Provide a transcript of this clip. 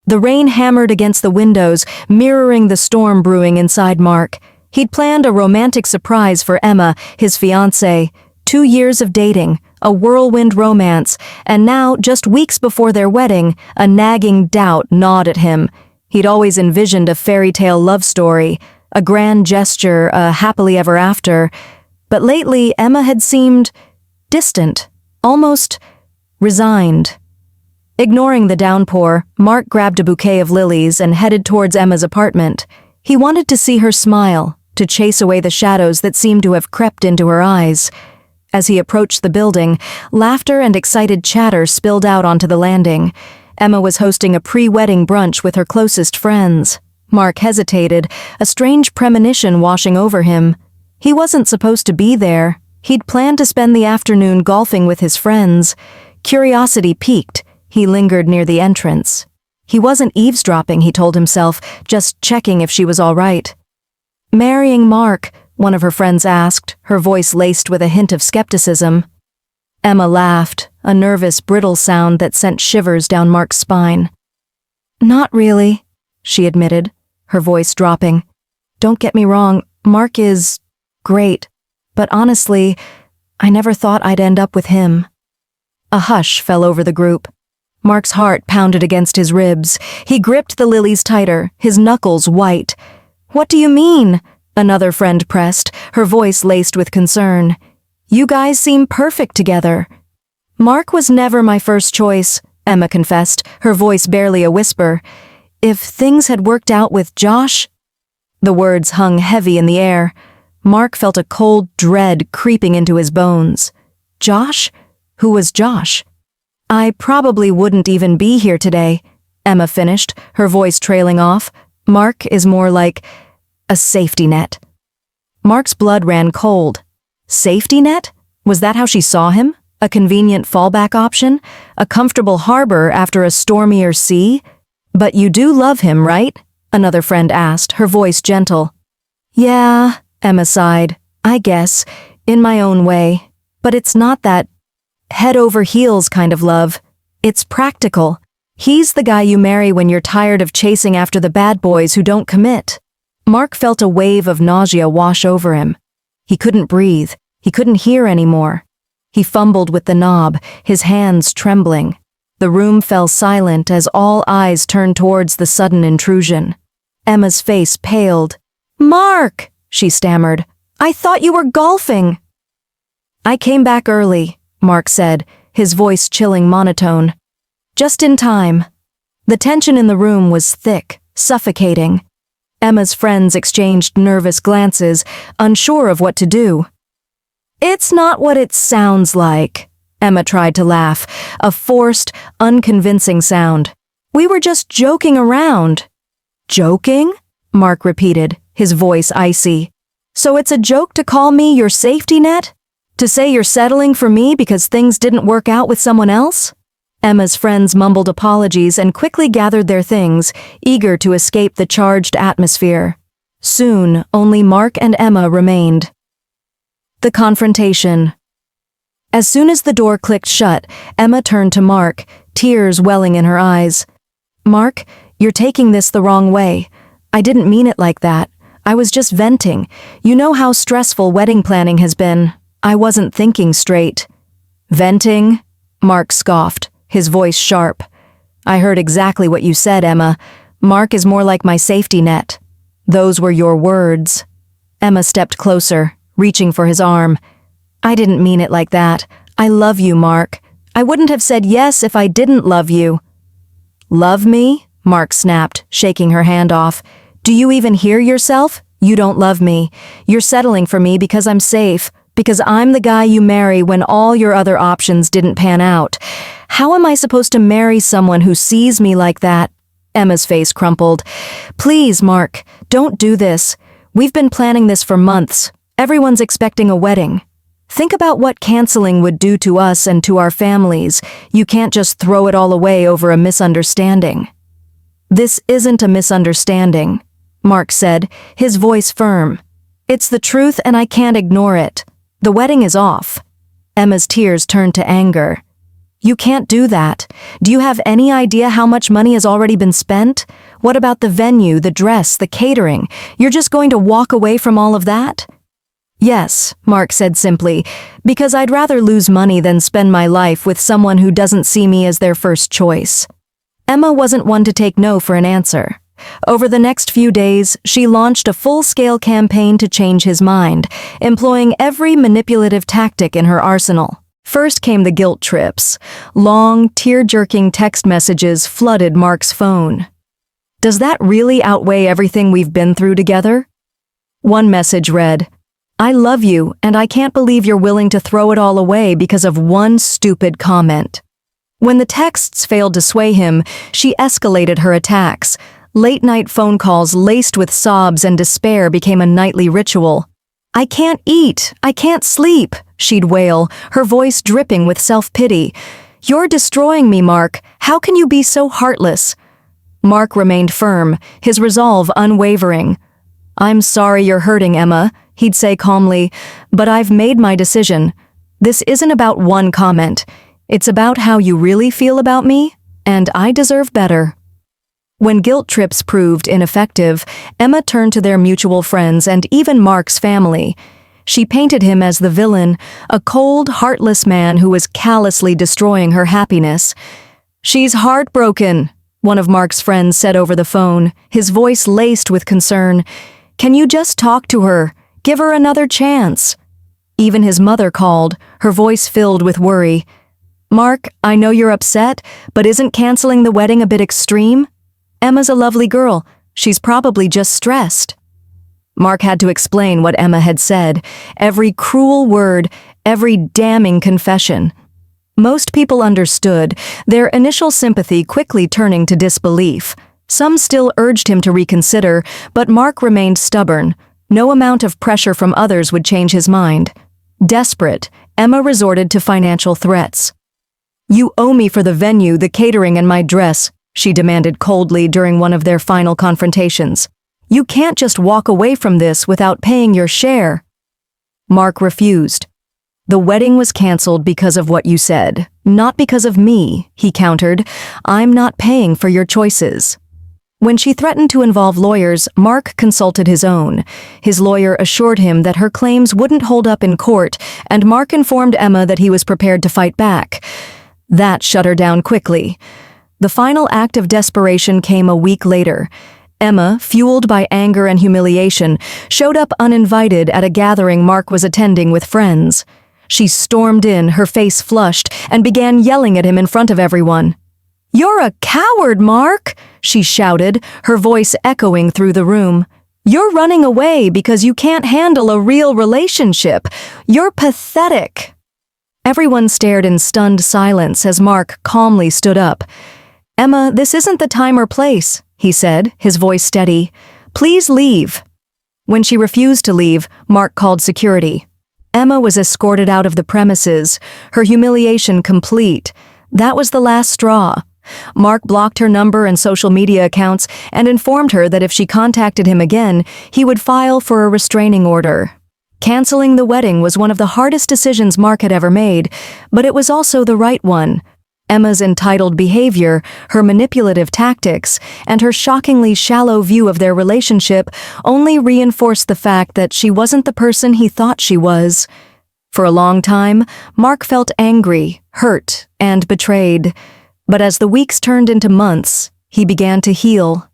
The rain hammered against the windows, mirroring the storm brewing inside Mark. He'd planned a romantic surprise for Emma, his fiancée. 2 years of dating, a whirlwind romance, and now, just weeks before their wedding, a nagging doubt gnawed at him. He'd always envisioned a fairy tale love story, a grand gesture, a happily ever after. But lately, Emma had seemed distant, almost resigned. Ignoring the downpour, Mark grabbed a bouquet of lilies and headed towards Emma's apartment. He wanted to see her smile, to chase away the shadows that seemed to have crept into her eyes. As he approached the building, laughter and excited chatter spilled out onto the landing. Emma was hosting a pre-wedding brunch with her closest friends. Mark hesitated, a strange premonition washing over him. He wasn't supposed to be there. He'd planned to spend the afternoon golfing with his friends. Curiosity piqued. He lingered near the entrance. He wasn't eavesdropping, he told himself, just checking if she was all right. "Marrying Mark?" one of her friends asked, her voice laced with a hint of skepticism. Emma laughed, a nervous, brittle sound that sent shivers down Mark's spine. "Not really," she admitted, her voice dropping. "Don't get me wrong, Mark is great, but honestly, I never thought I'd end up with him." A hush fell over the group. Mark's heart pounded against his ribs. He gripped the lilies tighter, his knuckles white. "What do you mean?" another friend pressed, her voice laced with concern. "You guys seem perfect together." "Mark was never my first choice," Emma confessed, her voice barely a whisper. "If things had worked out with Josh—" The words hung heavy in the air. Mark felt a cold dread creeping into his bones. Josh? Who was Josh? "I probably wouldn't even be here today," Emma finished, her voice trailing off. "Mark is more like a safety net." Mark's blood ran cold. Safety net? Was that how she saw him? A convenient fallback option? A comfortable harbor after a stormier sea? "But you do love him, right?" another friend asked, her voice gentle. "Yeah," Emma sighed. "I guess, in my own way. But it's not that head over heels kind of love. It's practical. He's the guy you marry when you're tired of chasing after the bad boys who don't commit." Mark felt a wave of nausea wash over him. He couldn't breathe. He couldn't hear anymore. He fumbled with the knob, his hands trembling. The room fell silent as all eyes turned towards the sudden intrusion. Emma's face paled. "Mark!" she stammered. "I thought you were golfing." "I came back early," Mark said, his voice chilling monotone. "Just in time." The tension in the room was thick, suffocating. Emma's friends exchanged nervous glances, unsure of what to do. "It's not what it sounds like," Emma tried to laugh, a forced, unconvincing sound. "We were just joking around." "Joking?" Mark repeated, his voice icy. "So it's a joke to call me your safety net? To say you're settling for me because things didn't work out with someone else?" Emma's friends mumbled apologies and quickly gathered their things, eager to escape the charged atmosphere. Soon, only Mark and Emma remained. The confrontation. As soon as the door clicked shut, Emma turned to Mark, tears welling in her eyes. "Mark, you're taking this the wrong way. I didn't mean it like that. I was just venting. You know how stressful wedding planning has been. I wasn't thinking straight." "Venting?" Mark scoffed, his voice sharp. "I heard exactly what you said, Emma. Mark is more like my safety net." "Those were your words." Emma stepped closer, reaching for his arm. "I didn't mean it like that. I love you, Mark. I wouldn't have said yes if I didn't love you." "Love me?" Mark snapped, shaking her hand off. "Do you even hear yourself? You don't love me. You're settling for me because I'm safe, because I'm the guy you marry when all your other options didn't pan out. How am I supposed to marry someone who sees me like that?" Emma's face crumpled. "Please, Mark, don't do this. We've been planning this for months. Everyone's expecting a wedding. Think about what canceling would do to us and to our families. You can't just throw it all away over a misunderstanding." "This isn't a misunderstanding," Mark said, his voice firm. "It's the truth and I can't ignore it. The wedding is off." Emma's tears turned to anger. You can't do that. Do you have any idea how much money has already been spent? What about the venue, the dress, the catering? You're just going to walk away from all of that? Yes, Mark said simply, because I'd rather lose money than spend my life with someone who doesn't see me as their first choice. Emma wasn't one to take no for an answer. Over the next few days, she launched a full-scale campaign to change his mind, employing every manipulative tactic in her arsenal. First came the guilt trips. Long, tear-jerking text messages flooded Mark's phone. Does that really outweigh everything we've been through together? One message read, I love you, and I can't believe you're willing to throw it all away because of one stupid comment. When the texts failed to sway him, she escalated her attacks. Late-night phone calls laced with sobs and despair became a nightly ritual. I can't eat, I can't sleep, she'd wail, her voice dripping with self-pity. You're destroying me, Mark. How can you be so heartless? Mark remained firm, his resolve unwavering. I'm sorry you're hurting, Emma, he'd say calmly, but I've made my decision. This isn't about one comment. It's about how you really feel about me, and I deserve better. When guilt trips proved ineffective, Emma turned to their mutual friends and even Mark's family. She painted him as the villain, a cold, heartless man who was callously destroying her happiness. She's heartbroken, one of Mark's friends said over the phone, his voice laced with concern. Can you just talk to her? Give her another chance. Even his mother called, her voice filled with worry. Mark, I know you're upset, but isn't canceling the wedding a bit extreme? Emma's a lovely girl. She's probably just stressed. Mark had to explain what Emma had said, every cruel word, every damning confession. Most people understood, their initial sympathy quickly turning to disbelief. Some still urged him to reconsider, but Mark remained stubborn. No amount of pressure from others would change his mind. Desperate, Emma resorted to financial threats. You owe me for the venue, the catering, and my dress, she demanded coldly during one of their final confrontations. You can't just walk away from this without paying your share. Mark refused. The wedding was canceled because of what you said, not because of me, he countered. I'm not paying for your choices. When she threatened to involve lawyers, Mark consulted his own. His lawyer assured him that her claims wouldn't hold up in court, and Mark informed Emma that he was prepared to fight back. That shut her down quickly. The final act of desperation came a week later. Emma, fueled by anger and humiliation, showed up uninvited at a gathering Mark was attending with friends. She stormed in, her face flushed, and began yelling at him in front of everyone. You're a coward, Mark, she shouted, her voice echoing through the room. You're running away because you can't handle a real relationship. You're pathetic. Everyone stared in stunned silence as Mark calmly stood up. Emma, this isn't the time or place, he said, his voice steady. Please leave. When she refused to leave, Mark called security. Emma was escorted out of the premises, her humiliation complete. That was the last straw. Mark blocked her number and social media accounts and informed her that if she contacted him again, he would file for a restraining order. Canceling the wedding was one of the hardest decisions Mark had ever made, but it was also the right one. Emma's entitled behavior, her manipulative tactics, and her shockingly shallow view of their relationship only reinforced the fact that she wasn't the person he thought she was. For a long time, Mark felt angry, hurt, and betrayed. But as the weeks turned into months, he began to heal.